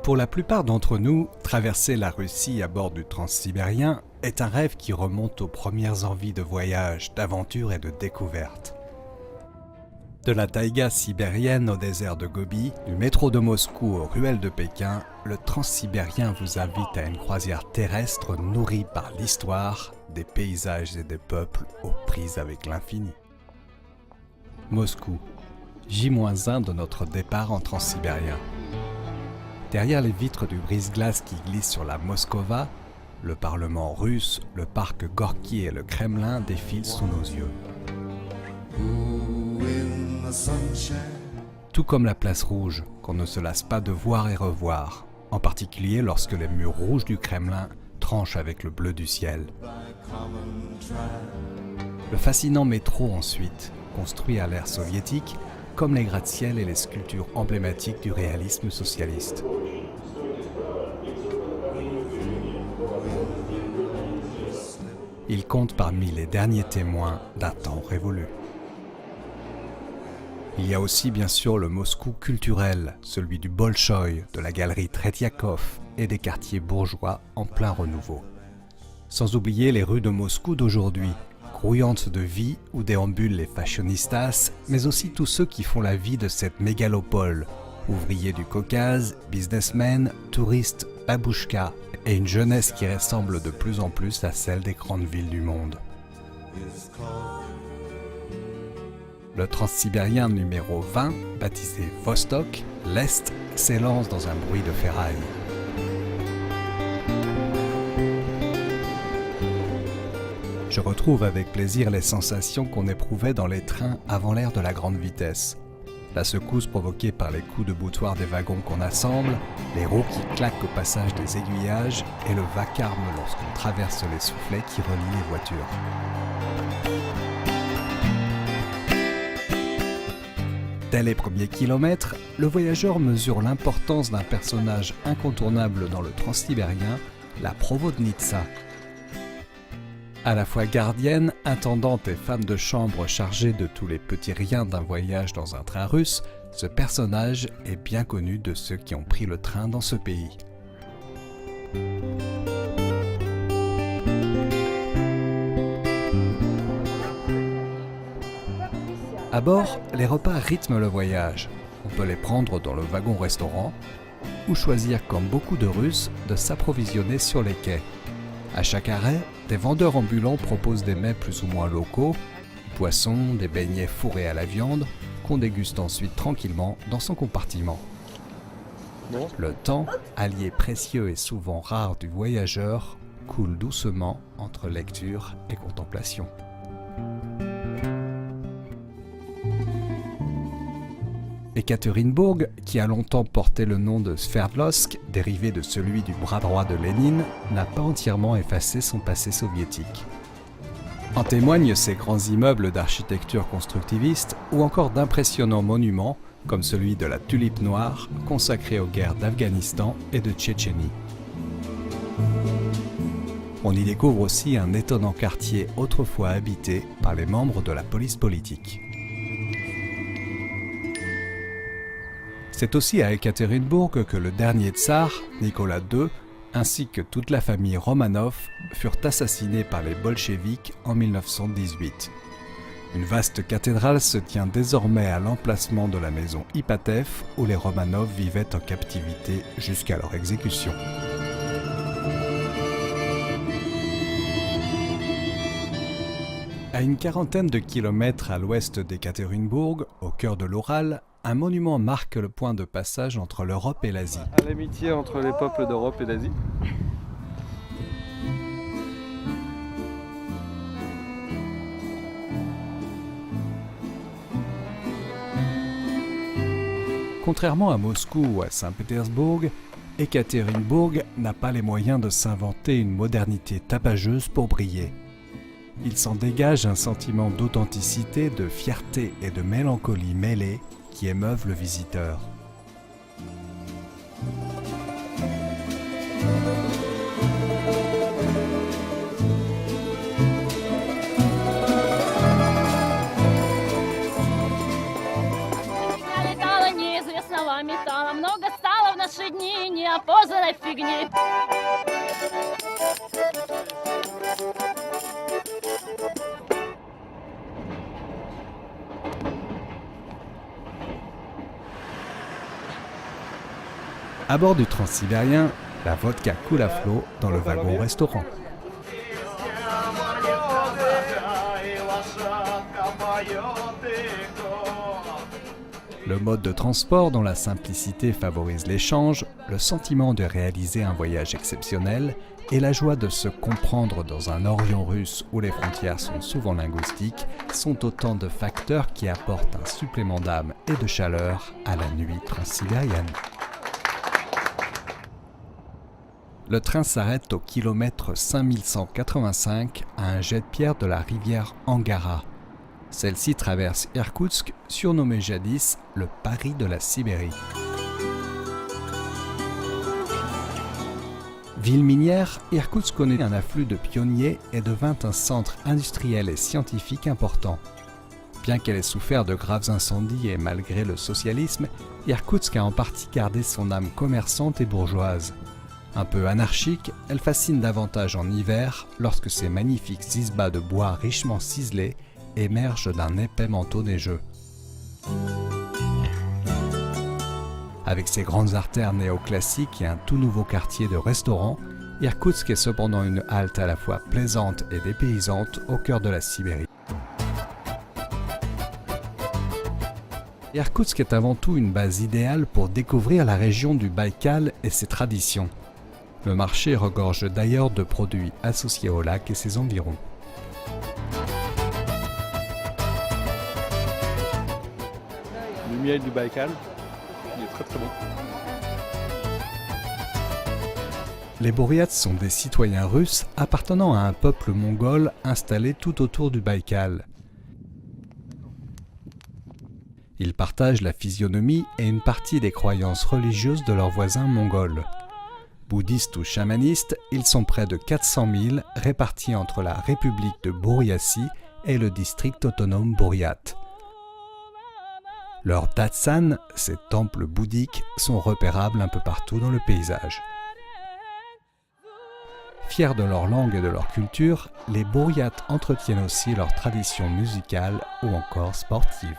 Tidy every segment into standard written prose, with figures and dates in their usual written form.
Pour la plupart d'entre nous, traverser la Russie à bord du Transsibérien est un rêve qui remonte aux premières envies de voyage, d'aventure et de découverte. De la taïga sibérienne au désert de Gobi, du métro de Moscou aux ruelles de Pékin, le Transsibérien vous invite à une croisière terrestre nourrie par l'histoire, des paysages et des peuples aux prises avec l'infini. Moscou, J-1 de notre départ en Transsibérien. Derrière les vitres du brise-glace qui glisse sur la Moskova, le Parlement russe, le parc Gorki et le Kremlin défilent sous nos yeux. Tout comme la place rouge, qu'on ne se lasse pas de voir et revoir, en particulier lorsque les murs rouges du Kremlin tranchent avec le bleu du ciel. Le fascinant métro ensuite, construit à l'ère soviétique, comme les gratte-ciel et les sculptures emblématiques du réalisme socialiste. Il compte parmi les derniers témoins d'un temps révolu. Il y a aussi bien sûr le Moscou culturel, celui du Bolchoï, de la galerie Tretiakov et des quartiers bourgeois en plein renouveau. Sans oublier les rues de Moscou d'aujourd'hui, grouillantes de vie où déambulent les fashionistas, mais aussi tous ceux qui font la vie de cette mégalopole, ouvriers du Caucase, businessmen, touristes, babouchkas, et une jeunesse qui ressemble de plus en plus à celle des grandes villes du monde. Le Transsibérien numéro 20, baptisé Vostok, l'Est, s'élance dans un bruit de ferraille. Je retrouve avec plaisir les sensations qu'on éprouvait dans les trains avant l'ère de la grande vitesse. La secousse provoquée par les coups de boutoir des wagons qu'on assemble, les roues qui claquent au passage des aiguillages et le vacarme lorsqu'on traverse les soufflets qui relient les voitures. Dès les premiers kilomètres, le voyageur mesure l'importance d'un personnage incontournable dans le Transsibérien, la Provodnitsa. À la fois gardienne, intendante et femme de chambre chargée de tous les petits riens d'un voyage dans un train russe, ce personnage est bien connu de ceux qui ont pris le train dans ce pays. À bord, les repas rythment le voyage. On peut les prendre dans le wagon-restaurant ou choisir, comme beaucoup de Russes, de s'approvisionner sur les quais. À chaque arrêt, des vendeurs ambulants proposent des mets plus ou moins locaux, du poisson, des beignets fourrés à la viande, qu'on déguste ensuite tranquillement dans son compartiment. Le temps, allié précieux et souvent rare du voyageur, coule doucement entre lecture et contemplation. Ekaterinbourg, qui a longtemps porté le nom de Sverdlovsk, dérivé de celui du bras droit de Lénine, n'a pas entièrement effacé son passé soviétique. En témoignent ces grands immeubles d'architecture constructiviste ou encore d'impressionnants monuments comme celui de la Tulipe Noire, consacré aux guerres d'Afghanistan et de Tchétchénie. On y découvre aussi un étonnant quartier autrefois habité par les membres de la police politique. C'est aussi à Ekaterinbourg que le dernier tsar, Nicolas II, ainsi que toute la famille Romanov, furent assassinés par les bolcheviks en 1918. Une vaste cathédrale se tient désormais à l'emplacement de la maison Ipatev, où les Romanov vivaient en captivité jusqu'à leur exécution. À une quarantaine de kilomètres à l'ouest d'Ekaterinbourg, au cœur de l'Oural, un monument marque le point de passage entre l'Europe et l'Asie. À l'amitié entre les peuples d'Europe et d'Asie. Contrairement à Moscou ou à Saint-Pétersbourg, Ekaterinbourg n'a pas les moyens de s'inventer une modernité tapageuse pour briller. Il s'en dégage un sentiment d'authenticité, de fierté et de mélancolie mêlée qui émeuvent le visiteur. Летала неизвестного металла, много стало в наши дни неопознанной фигни. À bord du Transsibérien, la vodka coule à flot dans le wagon-restaurant. Le mode de transport dont la simplicité favorise l'échange, le sentiment de réaliser un voyage exceptionnel et la joie de se comprendre dans un Orient russe où les frontières sont souvent linguistiques sont autant de facteurs qui apportent un supplément d'âme et de chaleur à la nuit transsibérienne. Le train s'arrête au kilomètre 5185 à un jet de pierre de la rivière Angara. Celle-ci traverse Irkoutsk, surnommé jadis le Paris de la Sibérie. Ville minière, Irkoutsk connaît un afflux de pionniers et devint un centre industriel et scientifique important. Bien qu'elle ait souffert de graves incendies et malgré le socialisme, Irkoutsk a en partie gardé son âme commerçante et bourgeoise. Un peu anarchique, elle fascine davantage en hiver lorsque ses magnifiques izbas de bois richement ciselés émergent d'un épais manteau neigeux. Avec ses grandes artères néoclassiques et un tout nouveau quartier de restaurants, Irkoutsk est cependant une halte à la fois plaisante et dépaysante au cœur de la Sibérie. Irkoutsk est avant tout une base idéale pour découvrir la région du Baïkal et ses traditions. Le marché regorge d'ailleurs de produits associés au lac et ses environs. Le miel du Baïkal, il est très très bon. Les Bouriats sont des citoyens russes appartenant à un peuple mongol installé tout autour du Baïkal. Ils partagent la physionomie et une partie des croyances religieuses de leurs voisins mongols. Bouddhistes ou chamanistes, ils sont près de 400 000 répartis entre la République de Bouriatie et le district autonome Bouriat. Leurs datsan, ces temples bouddhiques, sont repérables un peu partout dans le paysage. Fiers de leur langue et de leur culture, les Bouriats entretiennent aussi leurs traditions musicales ou encore sportives.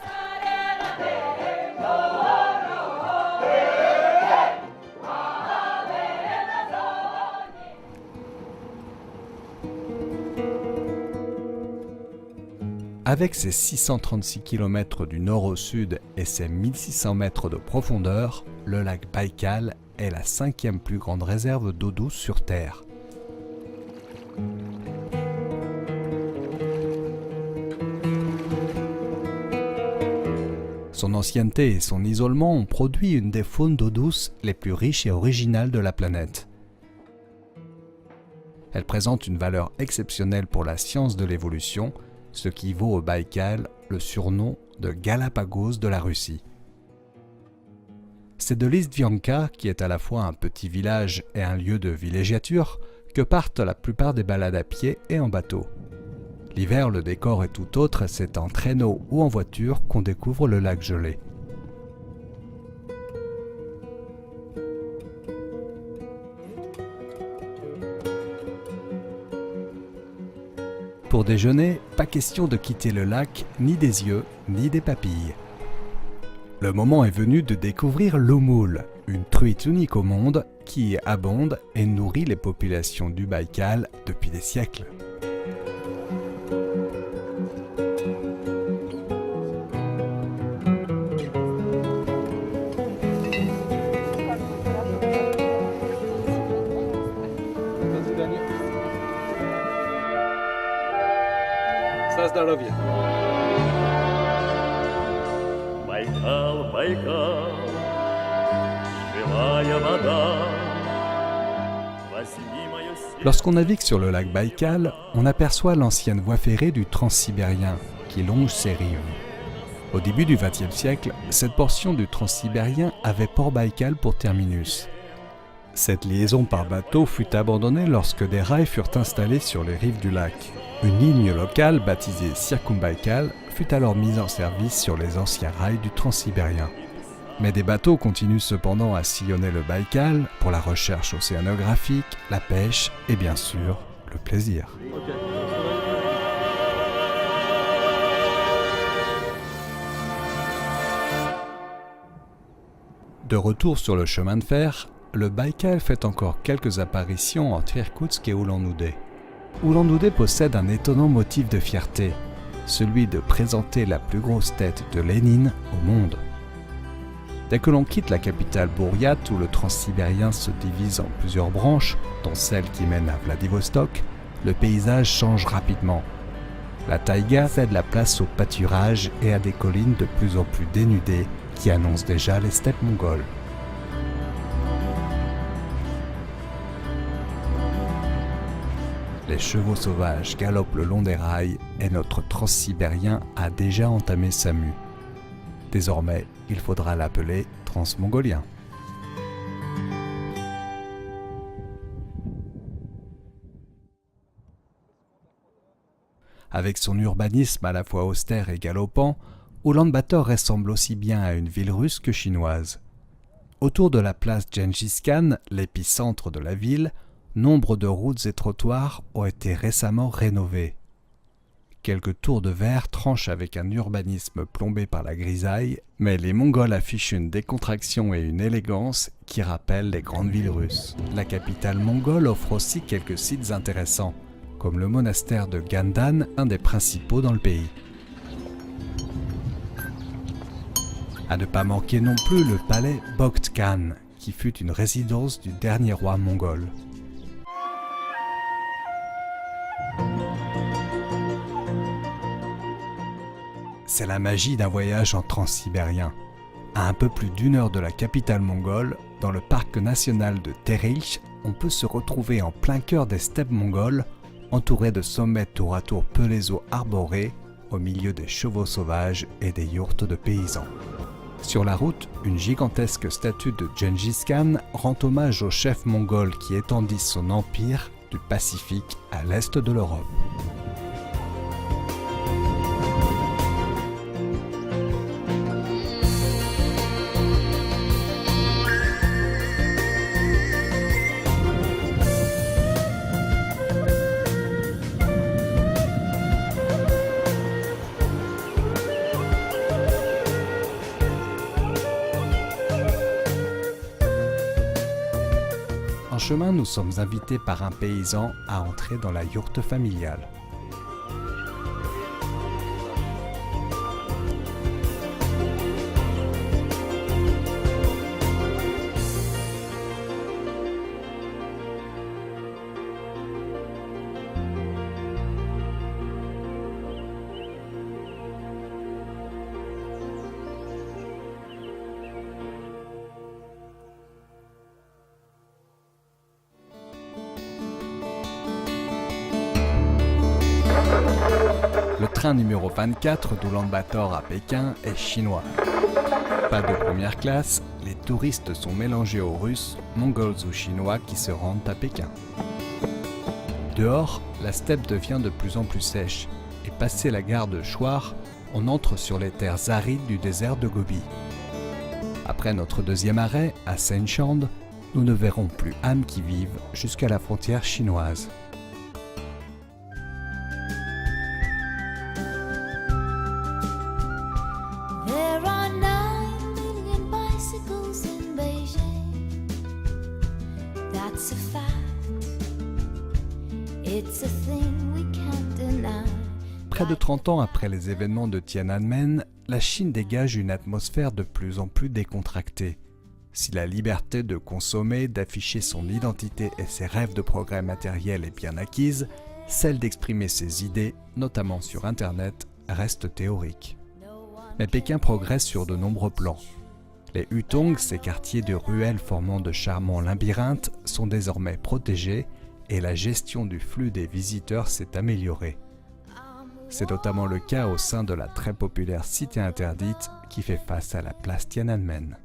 Avec ses 636 km du nord au sud et ses 1600 mètres de profondeur, le lac Baïkal est la 5e plus grande réserve d'eau douce sur Terre. Son ancienneté et son isolement ont produit une des faunes d'eau douce les plus riches et originales de la planète. Elle présente une valeur exceptionnelle pour la science de l'évolution, ce qui vaut au Baïkal le surnom de Galapagos de la Russie. C'est de Listvianka, qui est à la fois un petit village et un lieu de villégiature, que partent la plupart des balades à pied et en bateau. L'hiver, le décor est tout autre, c'est en traîneau ou en voiture qu'on découvre le lac gelé. Pour déjeuner, pas question de quitter le lac, ni des yeux, ni des papilles. Le moment est venu de découvrir l'oumoul, une truite unique au monde qui abonde et nourrit les populations du Baïkal depuis des siècles. Байкал, Байкал, живая вода, возьми мое сердце. Lorsqu'on navigue sur le lac Baïkal, on aperçoit l'ancienne voie ferrée du Transsibérien qui longe ses rives. Au début du XXe siècle, cette portion du Transsibérien avait Port Baïkal pour terminus. Cette liaison par bateau fut abandonnée lorsque des rails furent installés sur les rives du lac. Une ligne locale baptisée Circumbaïkal fut alors mise en service sur les anciens rails du Transsibérien. Mais des bateaux continuent cependant à sillonner le Baïkal pour la recherche océanographique, la pêche et bien sûr le plaisir. De retour sur le chemin de fer, le Baïkal fait encore quelques apparitions entre Irkoutsk et Oulan-Oudé. Oulan-Oudé possède un étonnant motif de fierté, celui de présenter la plus grosse tête de Lénine au monde. Dès que l'on quitte la capitale Bouriat, où le transsibérien se divise en plusieurs branches, dont celle qui mène à Vladivostok, le paysage change rapidement. La taïga cède la place au pâturage et à des collines de plus en plus dénudées qui annoncent déjà les steppes mongoles. Les chevaux sauvages galopent le long des rails et notre transsibérien a déjà entamé sa mue. Désormais, il faudra l'appeler transmongolien. Avec son urbanisme à la fois austère et galopant, Oulan-Bator ressemble aussi bien à une ville russe que chinoise. Autour de la place Gengis Khan, l'épicentre de la ville, nombre de routes et trottoirs ont été récemment rénovés. Quelques tours de verre tranchent avec un urbanisme plombé par la grisaille, mais les Mongols affichent une décontraction et une élégance qui rappellent les grandes villes russes. La capitale mongole offre aussi quelques sites intéressants, comme le monastère de Gandan, un des principaux dans le pays. À ne pas manquer non plus le palais Bogd Khan, qui fut une résidence du dernier roi mongol. C'est la magie d'un voyage en transsibérien. À un peu plus d'une heure de la capitale mongole, dans le parc national de Terilch, on peut se retrouver en plein cœur des steppes mongoles, entouré de sommets tour à tour pelés arborés, au milieu des chevaux sauvages et des yourtes de paysans. Sur la route, une gigantesque statue de Gengis Khan rend hommage au chef mongol qui étendit son empire du Pacifique à l'est de l'Europe. En chemin, nous sommes invités par un paysan à entrer dans la yourte familiale. Le train numéro 24 d'Oulan-Bator à Pékin est chinois. Pas de première classe, les touristes sont mélangés aux Russes, Mongols ou Chinois qui se rendent à Pékin. Dehors, la steppe devient de plus en plus sèche et passé la gare de Chouar, on entre sur les terres arides du désert de Gobi. Après notre deuxième arrêt, à Seinchand, nous ne verrons plus âme qui vive jusqu'à la frontière chinoise. There are 9 million bicycles in Beijing. That's a fact. It's a thing we can't deny. Près de 30 ans après les événements de Tiananmen, la Chine dégage une atmosphère de plus en plus décontractée. Si la liberté de consommer, d'afficher son identité et ses rêves de progrès matériel est bien acquise, celle d'exprimer ses idées, notamment sur Internet, reste théorique. Mais Pékin progresse sur de nombreux plans. Les hutongs, ces quartiers de ruelles formant de charmants labyrinthes, sont désormais protégés et la gestion du flux des visiteurs s'est améliorée. C'est notamment le cas au sein de la très populaire cité interdite qui fait face à la place Tiananmen.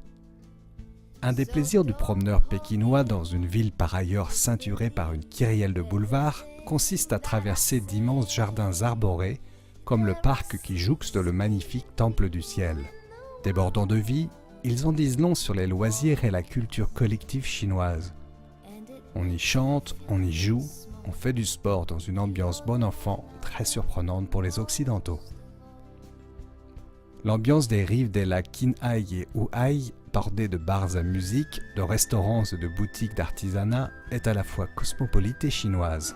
Un des plaisirs du promeneur pékinois dans une ville par ailleurs ceinturée par une kyrielle de boulevards consiste à traverser d'immenses jardins arborés comme le parc qui jouxte le magnifique Temple du Ciel. Débordant de vie, ils en disent long sur les loisirs et la culture collective chinoise. On y chante, on y joue, on fait du sport dans une ambiance bon enfant très surprenante pour les Occidentaux. L'ambiance des rives des lacs Qinghai et Huai, bordée de bars à musique, de restaurants et de boutiques d'artisanat, est à la fois cosmopolite et chinoise.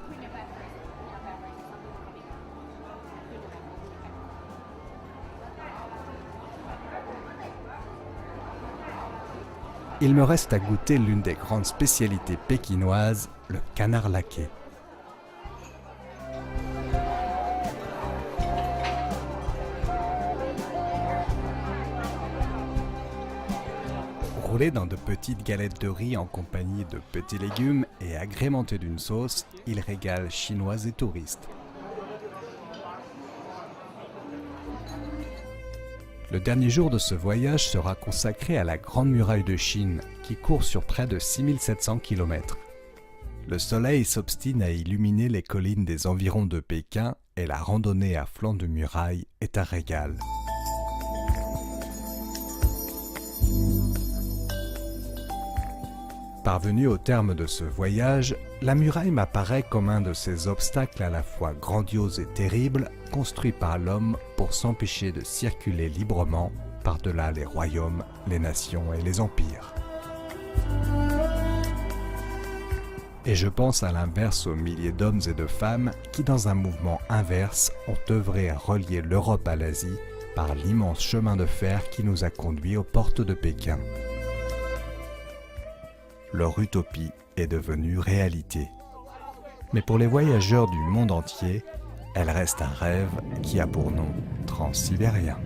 Il me reste à goûter l'une des grandes spécialités pékinoises, le canard laqué. Roulé dans de petites galettes de riz en compagnie de petits légumes et agrémenté d'une sauce, il régale Chinois et touristes. Le dernier jour de ce voyage sera consacré à la Grande Muraille de Chine, qui court sur près de 6700 km. Le soleil s'obstine à illuminer les collines des environs de Pékin et la randonnée à flanc de muraille est un régal. Parvenu au terme de ce voyage, la muraille m'apparaît comme un de ces obstacles à la fois grandioses et terribles construits par l'homme pour s'empêcher de circuler librement par-delà les royaumes, les nations et les empires. Et je pense à l'inverse aux milliers d'hommes et de femmes qui, dans un mouvement inverse, ont œuvré à relier l'Europe à l'Asie par l'immense chemin de fer qui nous a conduits aux portes de Pékin. Leur utopie est devenue réalité. Mais pour les voyageurs du monde entier, elle reste un rêve qui a pour nom Transsibérien.